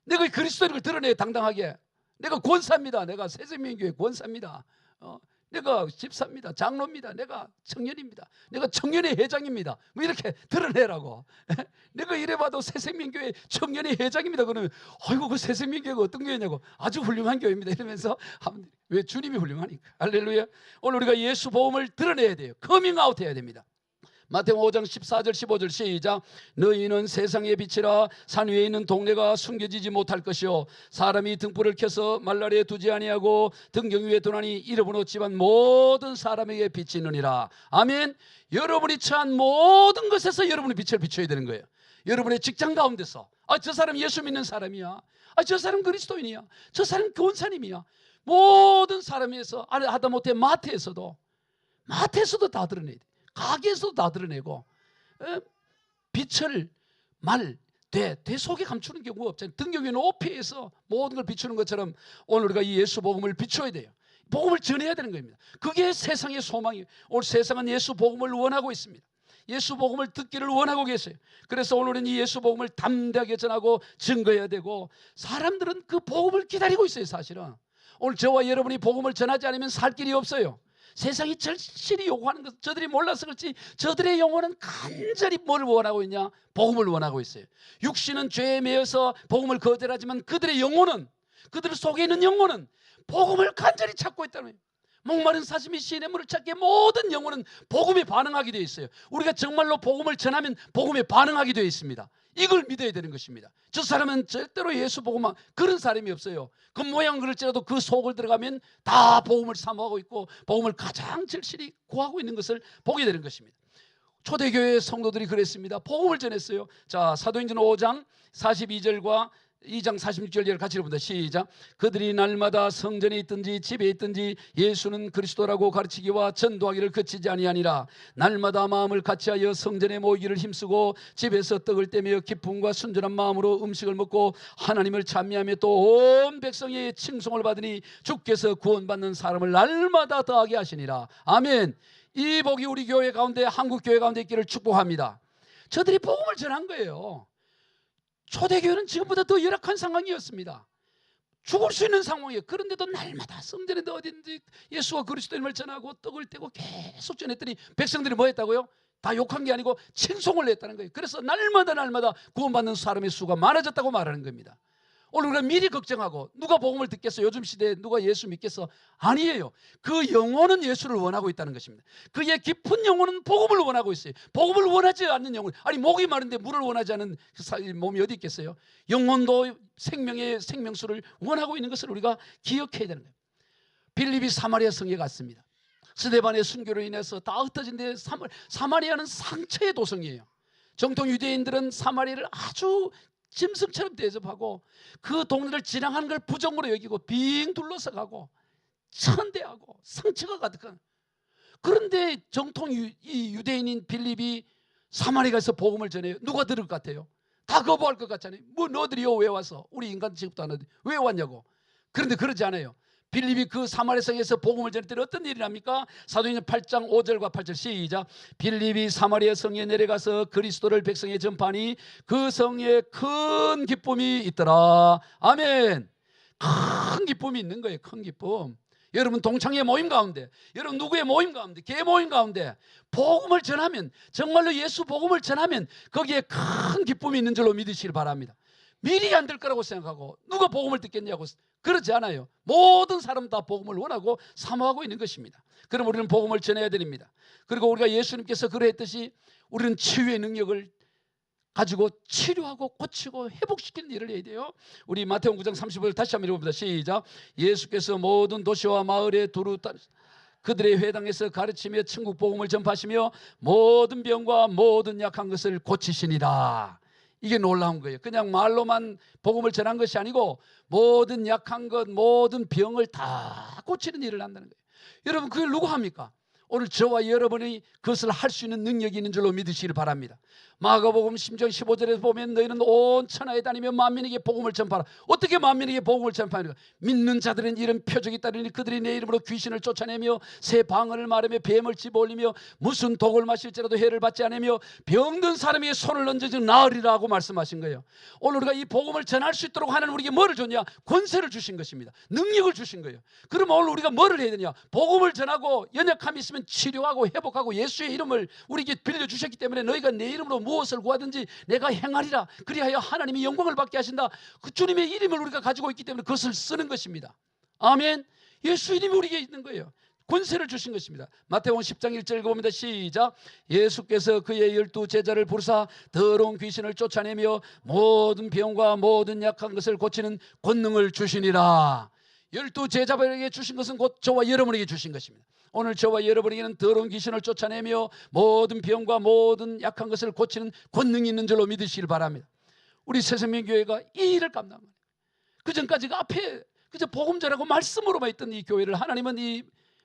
내가 그리스도인을 드러내 당당하게. 내가 권사입니다. 내가 새생명교회 권사입니다. 내가 집사입니다. 장로입니다. 내가 청년입니다. 내가 청년의 회장입니다. 뭐 이렇게 드러내라고. 내가 이래봐도 새생명교회 청년의 회장입니다. 그러면 아이고 그 새생명교회가 어떤 교회냐고. 아주 훌륭한 교회입니다. 이러면서 하면 왜 주님이 훌륭하니까. 할렐루야. 오늘 우리가 예수 복음을 드러내야 돼요. 커밍아웃 해야 됩니다. 마태복음 5장 14절 15절 시작. 너희는 세상의 빛이라. 산 위에 있는 동네가 숨겨지지 못할 것이요 사람이 등불을 켜서 말라리에 두지 아니하고 등경 위에 두나니 이름은 없지만 모든 사람에게 빛이 있느니라. 아멘. 여러분이 처한 모든 것에서 여러분의 빛을 비춰야 되는 거예요. 여러분의 직장 가운데서 저 사람 예수 믿는 사람이야. 저 사람 그리스도인이야. 저 사람 교원사님이야. 모든 사람에서 하다못해 마태에서도 다 드러내야 돼. 가게에서도 다 드러내고 빛을 돼 속에 감추는 경우가 없잖아요. 등경 위에 높이에서 모든 걸 비추는 것처럼 오늘 우리가 이 예수 복음을 비춰야 돼요. 복음을 전해야 되는 겁니다. 그게 세상의 소망이에요. 오늘 세상은 예수 복음을 원하고 있습니다. 예수 복음을 듣기를 원하고 계세요. 그래서 오늘은 이 예수 복음을 담대하게 전하고 증거해야 되고 사람들은 그 복음을 기다리고 있어요. 사실은 오늘 저와 여러분이 복음을 전하지 않으면 살 길이 없어요. 세상이 절실히 요구하는 것 저들이 몰라서 그렇지 저들의 영혼은 간절히 뭘 원하고 있냐? 복음을 원하고 있어요. 육신은 죄에 매여서 복음을 거절하지만 그들의 영혼은 그들 속에 있는 영혼은 복음을 간절히 찾고 있다는 거예요. 목마른 사슴이 시인의 물을 찾기에 모든 영혼은 복음에 반응하게 되어 있어요. 우리가 정말로 복음을 전하면 복음에 반응하게 되어 있습니다. 이걸 믿어야 되는 것입니다. 저 사람은 절대로 예수 복음만 그런 사람이 없어요. 그 모양 그럴지라도 그 속을 들어가면 다 복음을 사모하고 있고 복음을 가장 절실히 구하고 있는 것을 보게 되는 것입니다. 초대교회 성도들이 그랬습니다. 복음을 전했어요. 자, 사도행전 5장 42절과 2장 46절을 같이 읽어본다. 시작. 그들이 날마다 성전에 있든지 집에 있든지 예수는 그리스도라고 가르치기와 전도하기를 그치지 아니하니라. 날마다 마음을 같이하여 성전에 모이기를 힘쓰고 집에서 떡을 떼며 기쁨과 순전한 마음으로 음식을 먹고 하나님을 찬미하며 또 온 백성의 칭송을 받으니 주께서 구원받는 사람을 날마다 더하게 하시니라. 아멘. 이 복이 우리 교회 가운데 한국 교회 가운데 있기를 축복합니다. 저들이 복음을 전한 거예요. 초대교회는 지금보다 더 열악한 상황이었습니다. 죽을 수 있는 상황이에요. 그런데도 날마다 성전에 어딘지 예수와 그리스도임을 전하고 떡을 떼고 계속 전했더니 백성들이 뭐 했다고요? 다 욕한 게 아니고 칭송을 했다는 거예요. 그래서 날마다 구원받는 사람의 수가 많아졌다고 말하는 겁니다. 오늘 우리가 미리 걱정하고 누가 복음을 듣겠어? 요즘 시대에 누가 예수 믿겠어? 아니에요. 그 영혼은 예수를 원하고 있다는 것입니다. 그의 깊은 영혼은 복음을 원하고 있어요. 복음을 원하지 않는 영혼, 아니 목이 마른데 물을 원하지 않는 몸이 어디 있겠어요? 영혼도 생명의 생명수를 원하고 있는 것을 우리가 기억해야 되는 거예요. 빌립이 사마리아 성에 갔습니다. 스데반의 순교로 인해서 다 흩어진 데 사마리아는 상처의 도성이에요. 정통 유대인들은 사마리아를 아주 짐승처럼 대접하고 그 동네를 지나가는 걸 부정으로 여기고 빙 둘러서 가고 천대하고 상처가 가득한. 그런데 정통 이 유대인인 빌립이 사마리아에서 복음을 전해요. 누가 들을 것 같아요? 다 거부할 것 같잖아요. 뭐 너희들이요 왜 왔어? 우리 인간 취급도 안 하는데 왜 왔냐고. 그런데 그러지 않아요. 빌립이 그 사마리아 성에서 복음을 전할 때 어떤 일이 납니까? 사도행전 8장 5절과 8절 시작. 빌립이 사마리아 성에 내려가서 그리스도를 백성에 전파하니 그 성에 큰 기쁨이 있더라. 아멘. 큰 기쁨이 있는 거예요. 큰 기쁨. 여러분 동창회 모임 가운데, 여러분 누구의 모임 가운데, 교회 모임 가운데 복음을 전하면, 정말로 예수 복음을 전하면 거기에 큰 기쁨이 있는 줄로 믿으시길 바랍니다. 미리 안 될 거라고 생각하고 누가 복음을 듣겠냐고 그러지 않아요. 모든 사람 다 복음을 원하고 사모하고 있는 것입니다. 그럼 우리는 복음을 전해야 됩니다. 그리고 우리가 예수님께서 그러했듯이 우리는 치유의 능력을 가지고 치료하고 고치고 회복시키는 일을 해야 돼요. 우리 마태복음 9장 35절 다시 한번 읽어봅니다. 시작. 예수께서 모든 도시와 마을에 두루 그들의 회당에서 가르치며 천국 복음을 전파하시며 모든 병과 모든 약한 것을 고치시니라. 이게 놀라운 거예요. 그냥 말로만 복음을 전한 것이 아니고 모든 약한 것, 모든 병을 다 고치는 일을 한다는 거예요. 여러분 그걸 누가 합니까? 오늘 저와 여러분이 그것을 할 수 있는 능력이 있는 줄로 믿으시길 바랍니다. 마가복음 10장 15절에서 보면 너희는 온 천하에 다니며 만민에게 복음을 전파하라. 어떻게 만민에게 복음을 전파하는가? 믿는 자들은 이런 표적이 따르니 그들이 내 이름으로 귀신을 쫓아내며 새 방언을 말하며 뱀을 집어올리며 무슨 독을 마실지라도 해를 받지 않으며 병든 사람에게 손을 얹어서 나으리라고 말씀하신 거예요. 오늘 우리가 이 복음을 전할 수 있도록 하나님 우리에게 뭐를 줬냐? 권세를 주신 것입니다. 능력을 주신 거예요. 그러면 오늘 우리가 뭐를 해야 되냐? 복음을 전하고 연약함이 있으면 치료하고 회복하고 예수의 이름을 우리에게 빌려주셨기 때문에 너희가 내 이름으로 무엇을 구하든지 내가 행하리라. 그리하여 하나님이 영광을 받게 하신다. 그 주님의 이름을 우리가 가지고 있기 때문에 그것을 쓰는 것입니다. 아멘. 예수 이름이 우리에게 있는 거예요. 권세를 주신 것입니다. 마태복음 10장 1절 읽어봅니다. 시작. 예수께서 그의 12 제자를 부르사 더러운 귀신을 쫓아내며 모든 병과 모든 약한 것을 고치는 권능을 주시니라. 12 제자들에게 주신 것은 곧 저와 여러분에게 주신 것입니다. 오늘 저와 여러분에게는 더러운 귀신을 쫓아내며 모든 병과 모든 약한 것을 고치는 권능이 있는 줄로 믿으시길 바랍니다. 우리 새생명교회가 이 일을 감당합니다. 그전까지가 앞에 그저 복음 전하고 말씀으로만 있던 이 교회를 하나님은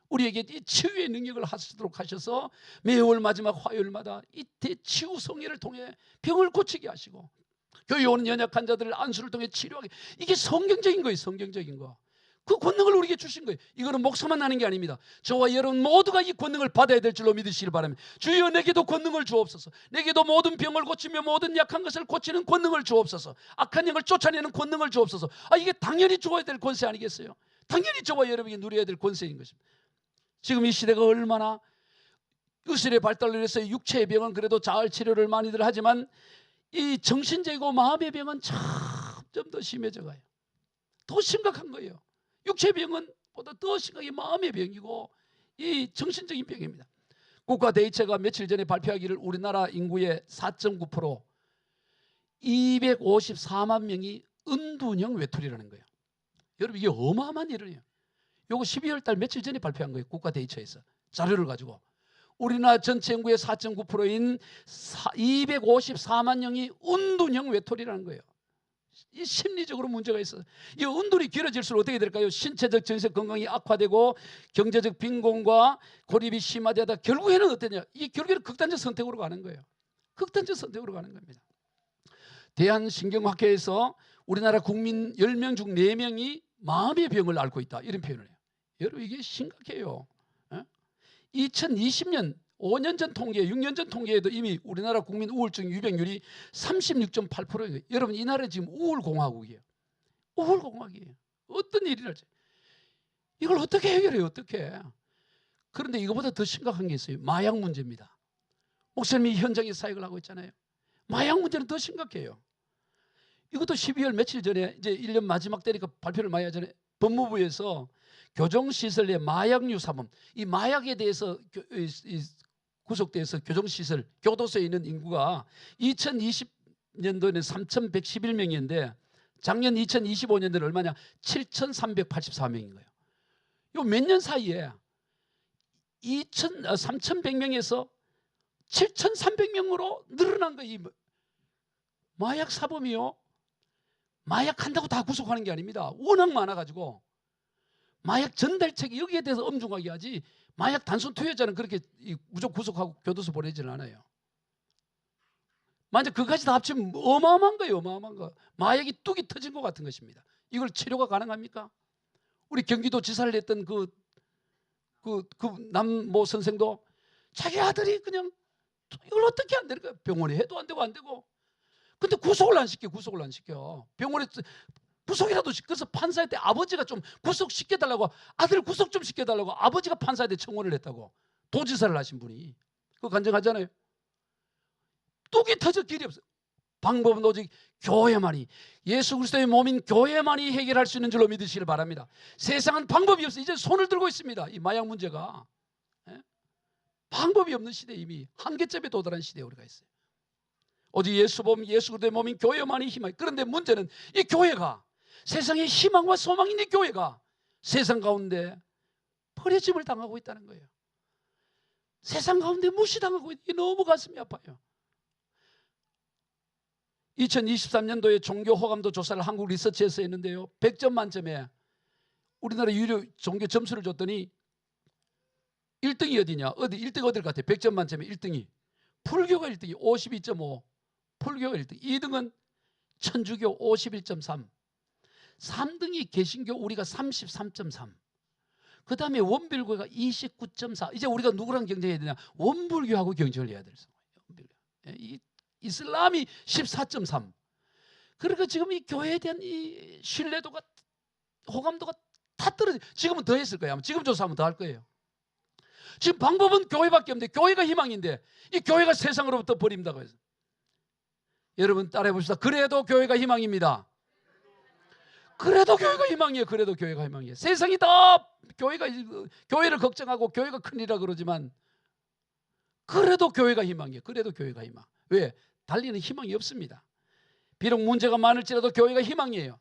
우리에게 이 치유의 능력을 하시도록 하셔서 매월 마지막 화요일마다 이 대치유 성회를 통해 병을 고치게 하시고 교회에 오는 연약한 자들을 안수를 통해 치료하게, 이게 성경적인 거예요. 성경적인 거. 그 권능을 우리에게 주신 거예요. 이거는 목사만 나는 게 아닙니다. 저와 여러분 모두가 이 권능을 받아야 될 줄로 믿으시길 바랍니다. 주여 내게도 권능을 주옵소서. 내게도 모든 병을 고치며 모든 약한 것을 고치는 권능을 주옵소서. 악한 영을 쫓아내는 권능을 주옵소서. 이게 당연히 주어야 될 권세 아니겠어요? 당연히 저와 여러분이 누려야 될 권세인 것입니다. 지금 이 시대가 얼마나 의술의 발달로 해서 육체의 병은 그래도 잘 치료를 많이들 하지만 이 정신적이고 마음의 병은 점점 더 심해져 가요. 더 심각한 거예요. 육체의 병은 보다 더 심하게 마음의 병이고 이 정신적인 병입니다. 국가대의체가 며칠 전에 발표하기를 우리나라 인구의 4.9% 254만 명이 은둔형 외톨이라는 거예요. 여러분 이게 어마어마한 일이에요. 요거 12월 달 며칠 전에 발표한 거예요. 국가대의체에서 자료를 가지고 우리나라 전체 인구의 4.9%인 254만 명이 은둔형 외톨이라는 거예요. 이 심리적으로 문제가 있어요. 이 은둔이 길어질수록 어떻게 될까요? 신체적 정신적 건강이 악화되고 경제적 빈곤과 고립이 심화되다 결국에는 어떠냐? 이 결국에는 극단적 선택으로 가는 거예요. 극단적 선택으로 가는 겁니다. 대한신경학회에서 우리나라 국민 10명 중 4명이 마음의 병을 앓고 있다, 이런 표현을 해요. 여러분 이게 심각해요. 2020년 5년 전 통계, 6년 전 통계에도 이미 우리나라 국민 우울증 유병률이 36.8%예요. 여러분 이 나라는 지금 우울공화국이에요. 우울공화국이에요. 어떤 일이 날지 이걸 어떻게 해결해요? 어떻게? 그런데 이거보다 더 심각한 게 있어요. 마약 문제입니다. 목사님이 현장에 사역을 하고 있잖아요. 마약 문제는 더 심각해요. 이것도 12월 며칠 전에 이제 1년 마지막 때니까 발표를 많이 하잖아요. 법무부에서 교정시설 내 마약류 사범, 이 마약에 대해서 구속돼서 교정시설, 교도소에 있는 인구가 2020년도에는 3,111명이었는데 작년 2025년도는 얼마냐? 7,384명인 거예요. 이 몇 년 사이에 3,100명에서 7,300명으로 늘어난 거예요. 마약 사범이요. 마약한다고 다 구속하는 게 아닙니다. 워낙 많아가지고 마약 전달책이 여기에 대해서 엄중하게 하지 마약 단순 투여자는 그렇게 무조건 구속하고 교도소 보내지는 않아요. 만약 그까지 다 합치면 어마어마한 거예요. 어마어마한 거. 마약이 뚝이 터진 것 같은 것입니다. 이걸 치료가 가능합니까? 우리 경기도 지사를 했던 그 남모 선생도 자기 아들이 그냥 이걸 어떻게 안 되는 거야. 병원에 해도 안 되고 안 되고. 근데 구속을 안 시켜. 병원에 구속이라도 시켜서 판사한테 아버지가 좀 구속시켜달라고, 아들 구속 좀 시켜달라고 아버지가 판사한테 청원을 했다고. 도지사를 하신 분이. 그거 간증하잖아요. 뚝이 터져 길이 없어. 방법은 오직 교회만이, 예수 그리스도의 몸인 교회만이 해결할 수 있는 줄로 믿으시길 바랍니다. 세상은 방법이 없어. 이제 손을 들고 있습니다. 이 마약 문제가. 방법이 없는 시대에 이미 한계점에 도달한 시대에 우리가 있어요. 오직 예수 그리스도의 몸인 교회만이 희망. 그런데 문제는 이 교회가, 세상의 희망과 소망이 있는 교회가 세상 가운데 버려짐을 당하고 있다는 거예요. 세상 가운데 무시당하고 있는 게 너무 가슴이 아파요. 2023년도에 종교 호감도 조사를 한국 리서치에서 했는데요, 100점 만점에 우리나라 유료 종교 점수를 줬더니 1등이 어디냐? 1등 어딜 같아요? 100점 만점에 1등이 불교가 1등이 52.5, 불교가 1등. 2등은 천주교 51.3, 3등이 개신교 우리가 33.3, 그 다음에 원불교가 29.4. 이제 우리가 누구랑 경쟁해야 되냐? 원불교하고 경쟁을 해야 돼요. 이슬람이 14.3. 그러니까 지금 이 교회에 대한 이 신뢰도가, 호감도가 다 떨어져. 지금은 더 했을 거예요. 지금 조사하면 더 할 거예요. 지금 방법은 교회밖에 없는데, 교회가 희망인데 이 교회가 세상으로부터 버린다고 해서. 여러분 따라해 봅시다. 그래도 교회가 희망입니다. 그래도 교회가 희망이에요. 그래도 교회가 희망이에요. 세상이 다 교회를 걱정하고 교회가 큰일이라 그러지만 그래도 교회가 희망이에요. 그래도 교회가 희망. 왜? 달리는 희망이 없습니다. 비록 문제가 많을지라도 교회가 희망이에요.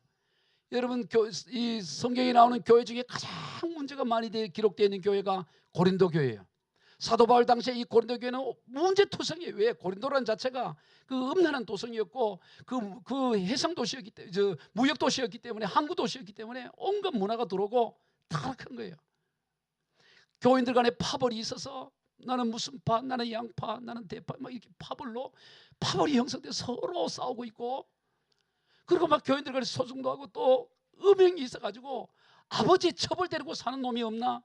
여러분, 이 성경에 나오는 교회 중에 가장 문제가 많이 기록되어 있는 교회가 고린도 교회예요. 사도 바울 당시에 이 고린도 교회는 문제투성이에요. 왜? 고린도라는 자체가 그 음란한 도성이었고 그 해상 도시였기 때문에, 무역 도시였기 때문에, 항구 도시였기 때문에 온갖 문화가 들어오고 타락한 거예요. 교인들 간에 파벌이 있어서 나는 무슨 파, 나는 양파, 나는 대파, 막 이렇게 파벌이 형성돼 서로 싸우고 있고, 그리고 막 교인들 간에 소송도 하고 또 음행이 있어가지고 아버지 처벌 때리고 사는 놈이 없나?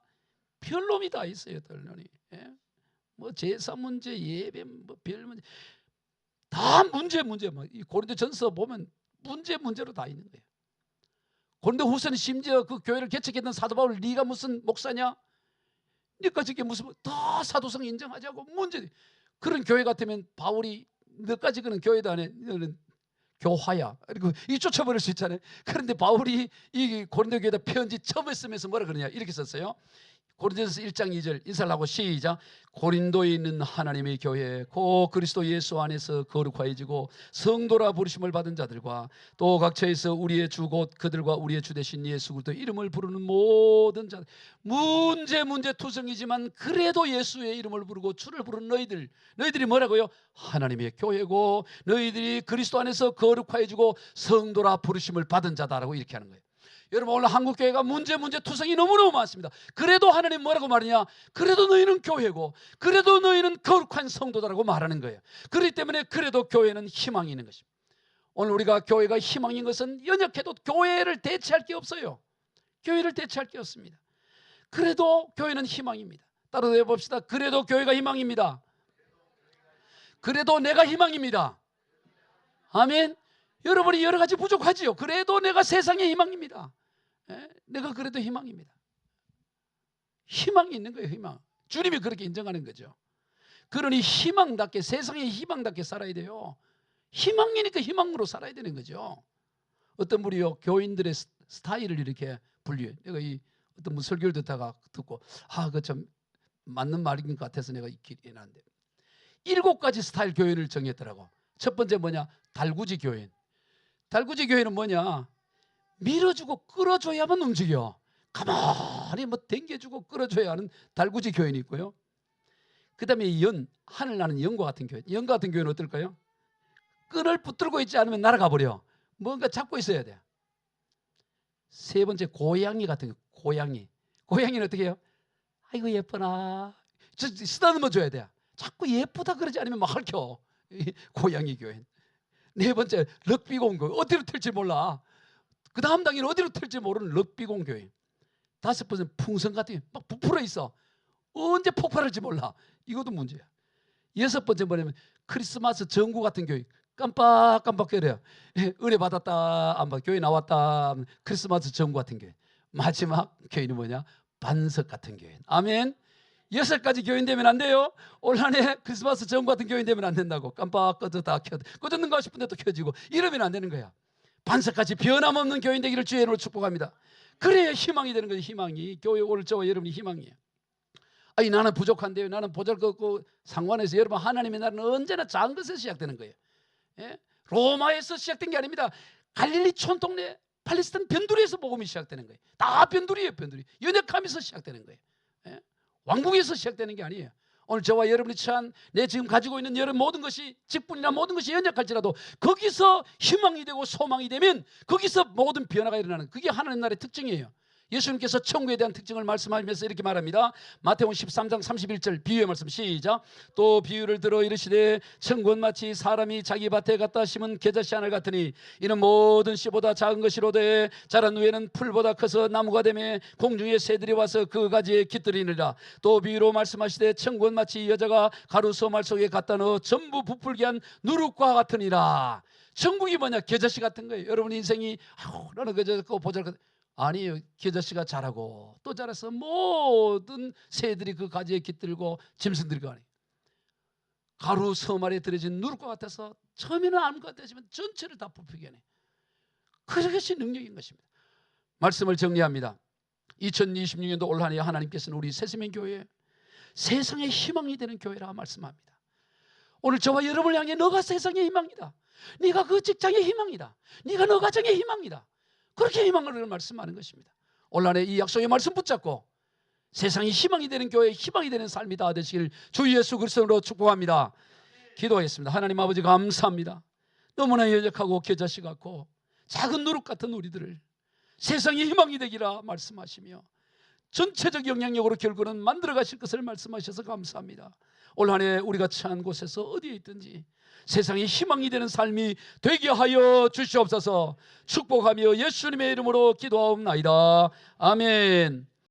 별놈이 다 있어요, 별놈이. 예? 뭐 제사 문제, 예배, 뭐 별 문제, 다 문제. 뭐 이 고린도전서 보면 문제로 다 있는 거예요. 고린도후서는 심지어 그 교회를 개척했던 사도 바울, 네가 무슨 목사냐? 네가 저게 무슨 다 사도성 인정하자고 문제. 그런 교회 같으면 바울이 너까지 그는 교회도 안 해, 너는 교화야. 그리고 이 쫓아버릴 수 있잖아요. 그런데 바울이 이 고린도 교회에다 편지 처음에 쓰면서 뭐라 그러냐? 이렇게 썼어요. 고린도전서 1장 2절 인사를 하고 시작. 고린도에 있는 하나님의 교회 고 그리스도 예수 안에서 거룩하여지고 성도라 부르심을 받은 자들과 또 각처에서 우리의 주 곧 그들과 우리의 주 되신 예수 그리스도 이름을 부르는 모든 자들. 문제투성이지만 그래도 예수의 이름을 부르고 주를 부르는 너희들이 뭐라고요? 하나님의 교회고 너희들이 그리스도 안에서 거룩하여지고 성도라 부르심을 받은 자다라고 이렇게 하는 거예요. 여러분, 오늘 한국교회가 문제투성이 너무너무 많습니다. 그래도 하나님 뭐라고 말하냐? 그래도 너희는 교회고 그래도 너희는 거룩한 성도다라고 말하는 거예요. 그렇기 때문에 그래도 교회는 희망이 있는 것입니다. 오늘 우리가 교회가 희망인 것은 연약해도 교회를 대체할 게 없어요. 교회를 대체할 게 없습니다. 그래도 교회는 희망입니다. 따로 해봅시다. 그래도 교회가 희망입니다. 그래도 내가 희망입니다. 아멘. 여러분이 여러 가지 부족하지요. 그래도 내가 세상의 희망입니다. 내가 그래도 희망입니다. 희망이 있는 거예요. 희망. 주님이 그렇게 인정하는 거죠. 그러니 희망답게, 세상의 희망답게 살아야 돼요. 희망이니까 희망으로 살아야 되는 거죠. 어떤 분이요, 교인들의 스타일을 이렇게 분류해. 내가 이 어떤 설교를 듣고 그 참 맞는 말인 것 같아서 내가 이렇게 해놨는데 7가지 스타일 교인을 정했더라고. 첫 번째 뭐냐? 달구지 교인. 달구지 교인은 뭐냐? 밀어주고 끌어줘야만 움직여. 가만히 뭐 댕겨주고 끌어줘야 하는 달구지 교인이 있고요. 그 다음에 하늘 나는 연과 같은 교인. 연과 같은 교인은 어떨까요? 끈을 붙들고 있지 않으면 날아가 버려. 뭔가 잡고 있어야 돼. 세 번째 고양이 같은 거. 고양이는 어떻게 해요? 아이고 예쁘나. 쓰다듬어 줘야 돼. 자꾸 예쁘다 그러지 않으면 막 핥혀. 고양이 교회. 네 번째 럭비공 교회. 어디로 튈지 몰라. 그 다음 단계는 어디로 튈지 모르는 럭비공 교회. 다섯 번째 풍선 같은 게 막 부풀어 있어. 언제 폭발할지 몰라. 이것도 문제야. 여섯 번째 뭐냐면 크리스마스 전구 같은 교회. 깜빡깜빡거려요. 은혜 받았다, 안 받, 교회 나왔다, 크리스마스 전구 같은 교회. 마지막 교회는 뭐냐? 반석 같은 교회. 아멘. 6가지 교인 되면 안 돼요. 올 한 해 크리스마스 전구 같은 교인 되면 안 된다고. 깜빡 꺼졌다 꺼졌는가 싶은데 또 켜지고 이러면 안 되는 거야. 반석같이 변함없는 교인 되기를 주의 이름으로 축복합니다. 그래야 희망이 되는 거죠. 희망이. 교회 올 저와 여러분이 희망이에요. 아니 나는 부족한데요. 나는 보잘것없고 상관에서 여러분 하나님의 나라는 언제나 작은 것에서 시작되는 거예요. 예? 로마에서 시작된 게 아닙니다. 갈릴리 촌동네 팔레스타인 변두리에서 복음이 시작되는 거예요. 다 변두리예요. 변두리. 연약함에서 시작되는 거예요. 예? 왕국에서 시작되는 게 아니에요. 오늘 저와 여러분이 처한 내 지금 가지고 있는 여러 모든 것이 직분이나 모든 것이 연약할지라도 거기서 희망이 되고 소망이 되면 거기서 모든 변화가 일어나는 그게 하나님 나라의 특징이에요. 예수님께서 천국에 대한 특징을 말씀하시면서 이렇게 말합니다. 마태복음 13장 31절 비유의 말씀 시작. 또 비유를 들어 이르시되 천국은 마치 사람이 자기 밭에 갖다 심은 겨자씨 하늘 같으니 이는 모든 씨보다 작은 것이로되 자란 후에는 풀보다 커서 나무가 되며 공중의 새들이 와서 그 가지에 깃들이느니라. 또 비유로 말씀하시되 천국은 마치 여자가 가루 소말 속에 갖다 넣어 전부 부풀게 한 누룩과 같으니라. 천국이 뭐냐? 겨자씨 같은 거예요. 여러분 인생이 나는 그저 보잘것 아니에요. 겨자씨가 자라고 또 자라서 모든 새들이 그 가지에 깃들고 짐승들이 가니 가루 서말에 들어진 누룩과 같아서 처음에는 아무것도 같지만 전체를 다 부풀게 하네. 그것이 능력인 것입니다. 말씀을 정리합니다. 2026년도 올 한 해 하나님께서는 우리 새세명 교회 세상의 희망이 되는 교회라 말씀합니다. 오늘 저와 여러분을 향해 너가 세상의 희망이다. 네가 그 직장의 희망이다. 네가 너 가정의 희망이다. 그렇게 희망을 말씀하는 것입니다. 올 한 해 이 약속의 말씀 붙잡고 세상이 희망이 되는 교회, 희망이 되는 삶이 다 되시길 주 예수 그리스도로 축복합니다. 기도하겠습니다. 하나님 아버지 감사합니다. 너무나 연약하고 겨자씨 같고 작은 누룩 같은 우리들을 세상의 희망이 되기라 말씀하시며 전체적 영향력으로 결국은 만들어 가실 것을 말씀하셔서 감사합니다. 올 한 해 우리가 처한 곳에서 어디에 있든지 세상에 희망이 되는 삶이 되게 하여 주시옵소서. 축복하며 예수님의 이름으로 기도하옵나이다. 아멘.